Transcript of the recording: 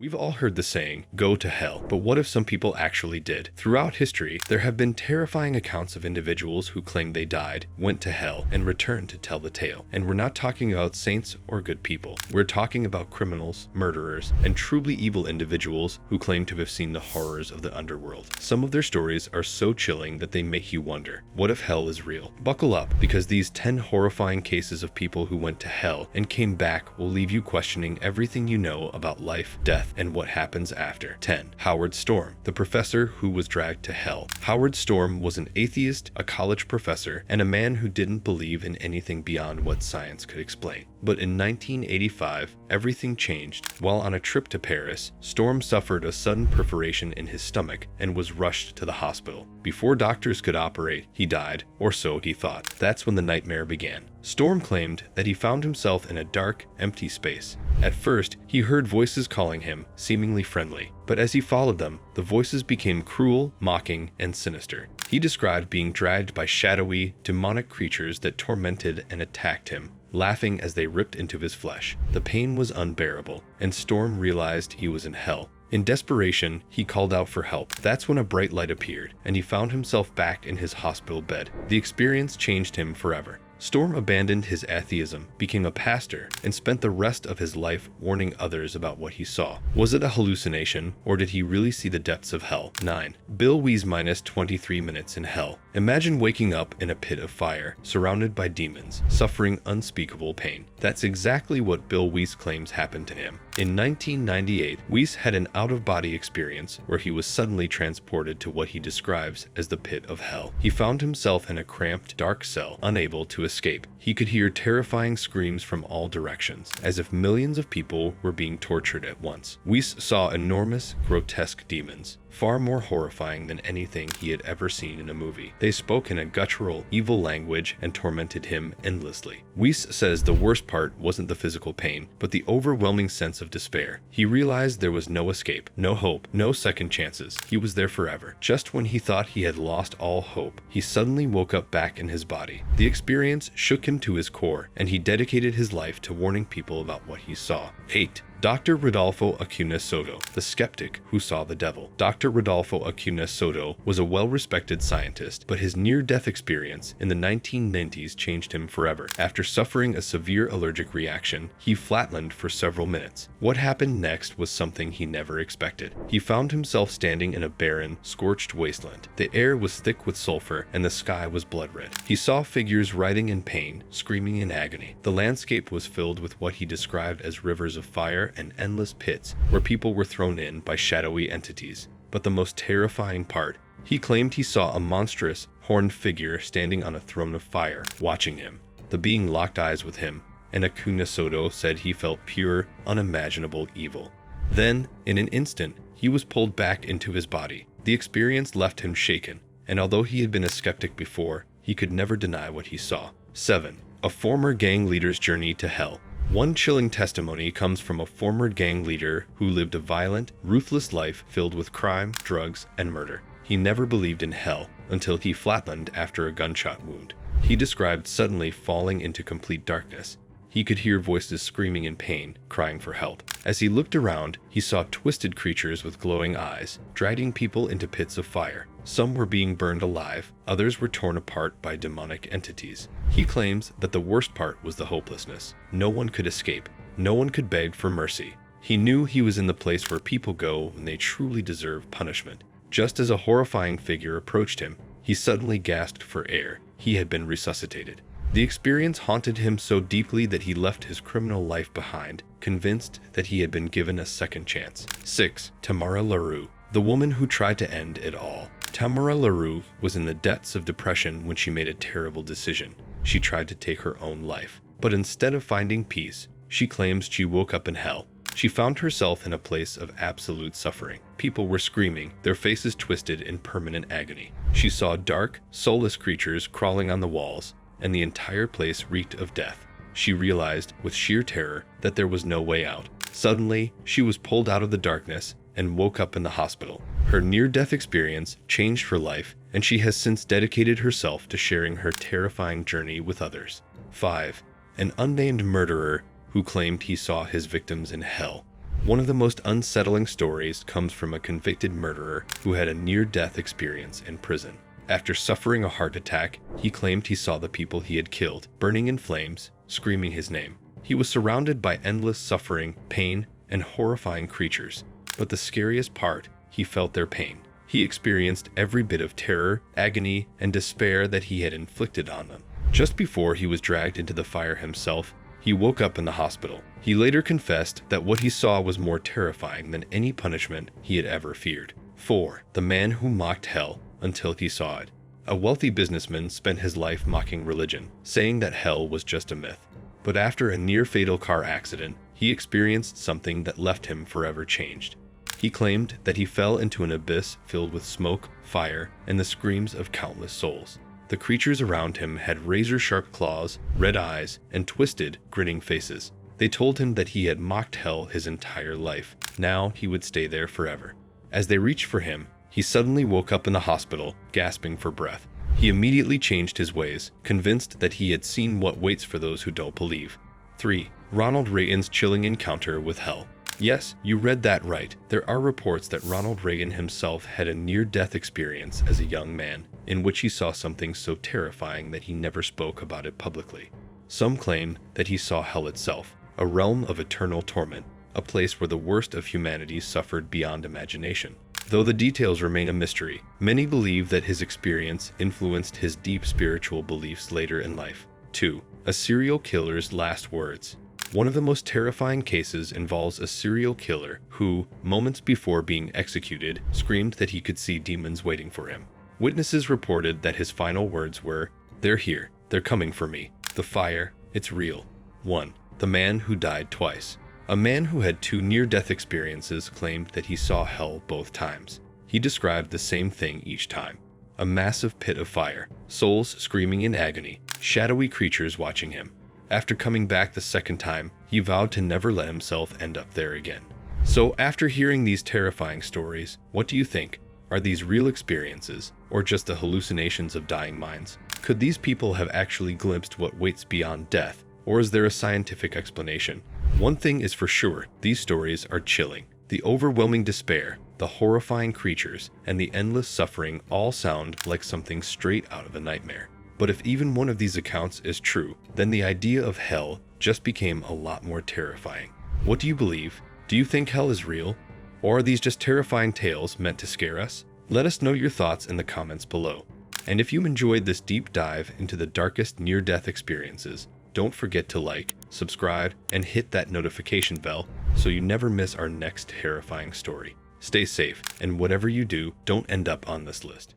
We've all heard the saying, go to hell, but what if some people actually did? Throughout history, there have been terrifying accounts of individuals who claimed they died, went to hell, and returned to tell the tale. And we're not talking about saints or good people. We're talking about criminals, murderers, and truly evil individuals who claim to have seen the horrors of the underworld. Some of their stories are so chilling that they make you wonder, what if hell is real? Buckle up, because these 10 horrifying cases of people who went to hell and came back will leave you questioning everything you know about life, death, and what happens after. 10. Howard Storm, the professor who was dragged to hell. Howard Storm was an atheist, a college professor, and a man who didn't believe in anything beyond what science could explain. But in 1985, everything changed. While on a trip to Paris, Storm suffered a sudden perforation in his stomach and was rushed to the hospital. Before doctors could operate, he died, or so he thought. That's when the nightmare began. Storm claimed that he found himself in a dark, empty space. At first, he heard voices calling him, seemingly friendly, but as he followed them, the voices became cruel, mocking, and sinister. He described being dragged by shadowy, demonic creatures that tormented and attacked him, laughing as they ripped into his flesh. The pain was unbearable, and Storm realized he was in hell. In desperation, he called out for help. That's when a bright light appeared, and he found himself back in his hospital bed. The experience changed him forever. Storm abandoned his atheism, became a pastor, and spent the rest of his life warning others about what he saw. Was it a hallucination, or did he really see the depths of hell? 9. Bill Wees minus 23 minutes in hell. Imagine waking up in a pit of fire, surrounded by demons, suffering unspeakable pain. That's exactly what Bill Wees claims happened to him. In 1998, Wees had an out-of-body experience where he was suddenly transported to what he describes as the pit of hell. He found himself in a cramped, dark cell, unable to escape. He could hear terrifying screams from all directions, as if millions of people were being tortured at once. Weiss saw enormous, grotesque demons, far more horrifying than anything he had ever seen in a movie. They spoke in a guttural, evil language and tormented him endlessly. Weiss says the worst part wasn't the physical pain, but the overwhelming sense of despair. He realized there was no escape, no hope, no second chances. He was there forever. Just when he thought he had lost all hope, he suddenly woke up back in his body. The experience shook him to his core, and he dedicated his life to warning people about what he saw. 8. Dr. Rodolfo Acuña Soto, the skeptic who saw the devil. Dr. Rodolfo Acuña Soto was a well-respected scientist, but his near-death experience in the 1990s changed him forever. After suffering a severe allergic reaction, he flatlined for several minutes. What happened next was something he never expected. He found himself standing in a barren, scorched wasteland. The air was thick with sulfur, and the sky was blood-red. He saw figures writhing in pain, screaming in agony. The landscape was filled with what he described as rivers of fire and endless pits where people were thrown in by shadowy entities. But the most terrifying part, he claimed he saw a monstrous, horned figure standing on a throne of fire, watching him. The being locked eyes with him, and Acuña Soto said he felt pure, unimaginable evil. Then, in an instant, he was pulled back into his body. The experience left him shaken, and although he had been a skeptic before, he could never deny what he saw. 7. A former gang leader's journey to hell. One chilling testimony comes from a former gang leader who lived a violent, ruthless life filled with crime, drugs, and murder. He never believed in hell until he flatlined after a gunshot wound. He described suddenly falling into complete darkness. He could hear voices screaming in pain, crying for help. As he looked around, he saw twisted creatures with glowing eyes, dragging people into pits of fire. Some were being burned alive, others were torn apart by demonic entities. He claims that the worst part was the hopelessness. No one could escape. No one could beg for mercy. He knew he was in the place where people go when they truly deserve punishment. Just as a horrifying figure approached him, he suddenly gasped for air. He had been resuscitated. The experience haunted him so deeply that he left his criminal life behind, convinced that he had been given a second chance. 6. Tamara LaRue, the woman who tried to end it all. Tamara LaRue was in the depths of depression when she made a terrible decision. She tried to take her own life. But instead of finding peace, she claims she woke up in hell. She found herself in a place of absolute suffering. People were screaming, their faces twisted in permanent agony. She saw dark, soulless creatures crawling on the walls, and the entire place reeked of death. She realized, with sheer terror, that there was no way out. Suddenly, she was pulled out of the darkness and woke up in the hospital. Her near-death experience changed her life, and she has since dedicated herself to sharing her terrifying journey with others. 5. An unnamed murderer who claimed he saw his victims in hell. One of the most unsettling stories comes from a convicted murderer who had a near-death experience in prison. After suffering a heart attack, he claimed he saw the people he had killed burning in flames, screaming his name. He was surrounded by endless suffering, pain, and horrifying creatures. But the scariest part, he felt their pain. He experienced every bit of terror, agony, and despair that he had inflicted on them. Just before he was dragged into the fire himself, he woke up in the hospital. He later confessed that what he saw was more terrifying than any punishment he had ever feared. 4. The man who mocked hell until he saw it. A wealthy businessman spent his life mocking religion, saying that hell was just a myth. But after a near-fatal car accident, he experienced something that left him forever changed. He claimed that he fell into an abyss filled with smoke, fire, and the screams of countless souls. The creatures around him had razor-sharp claws, red eyes, and twisted, grinning faces. They told him that he had mocked hell his entire life. Now he would stay there forever. As they reached for him, he suddenly woke up in the hospital, gasping for breath. He immediately changed his ways, convinced that he had seen what waits for those who don't believe. 3. Ronald Reagan's chilling encounter with hell. Yes, you read that right. There are reports that Ronald Reagan himself had a near-death experience as a young man, in which he saw something so terrifying that he never spoke about it publicly. Some claim that he saw hell itself, a realm of eternal torment, a place where the worst of humanity suffered beyond imagination. Though the details remain a mystery, many believe that his experience influenced his deep spiritual beliefs later in life. 2. A serial killer's last words. One of the most terrifying cases involves a serial killer who, moments before being executed, screamed that he could see demons waiting for him. Witnesses reported that his final words were, "They're here. They're coming for me. The fire, it's real." 1. The man who died twice. A man who had 2 near-death experiences claimed that he saw hell both times. He described the same thing each time. A massive pit of fire, souls screaming in agony, shadowy creatures watching him. After coming back the second time, he vowed to never let himself end up there again. So after hearing these terrifying stories, what do you think? Are these real experiences, or just the hallucinations of dying minds? Could these people have actually glimpsed what waits beyond death, or is there a scientific explanation? One thing is for sure, these stories are chilling. The overwhelming despair, the horrifying creatures, and the endless suffering all sound like something straight out of a nightmare. But if even one of these accounts is true, then the idea of hell just became a lot more terrifying. What do you believe? Do you think hell is real? Or are these just terrifying tales meant to scare us? Let us know your thoughts in the comments below. And if you enjoyed this deep dive into the darkest near-death experiences, don't forget to like, subscribe, and hit that notification bell so you never miss our next terrifying story. Stay safe, and whatever you do, don't end up on this list.